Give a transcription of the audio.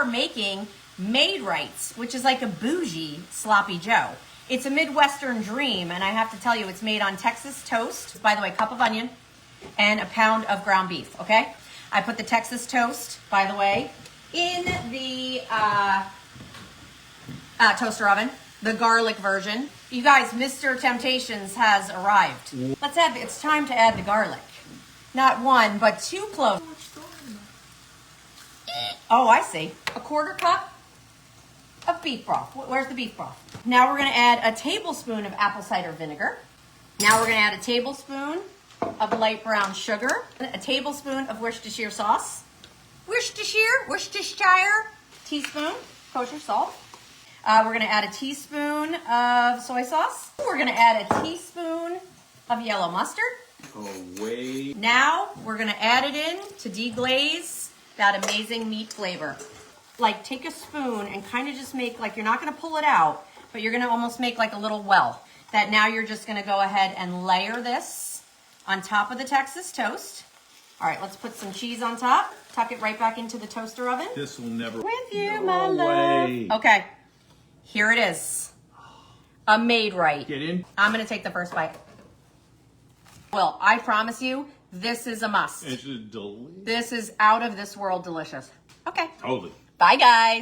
are making Maid-Rites, which is like a bougie sloppy joe. It's a Midwestern dream, and I have to tell you, it's made on Texas toast. By the way, cup of onion and a pound of ground beef, okay? I put the Texas toast, by the way, in the toaster oven, the garlic version. You guys, Mr. Temptations has arrived. It's time to add the garlic. Not 1, but 2 cloves. Oh, I see. A 1/4 cup of beef broth. Where's the beef broth? Now we're gonna add a tablespoon of apple cider vinegar. Now we're gonna add a tablespoon of light brown sugar, a tablespoon of Worcestershire sauce, Worcestershire, teaspoon kosher salt. We're gonna add a teaspoon of soy sauce. We're gonna add a teaspoon of yellow mustard. Oh, wait. Now we're gonna add it in to deglaze that amazing meat flavor. Like take a spoon and kind of just make, like you're not gonna pull it out, but you're gonna almost make like a little well. That now you're just gonna go ahead and layer this on top of the Texas toast. All right, let's put some cheese on top. Tuck it right back into the toaster oven. This will never... With you, no my way. love. Okay, here it is. A Maid-Rite. Get in. I'm gonna take the first bite. Well, I promise you, this is a must. It's delicious. This is out of this world delicious. Okay. Totally. Bye, guys.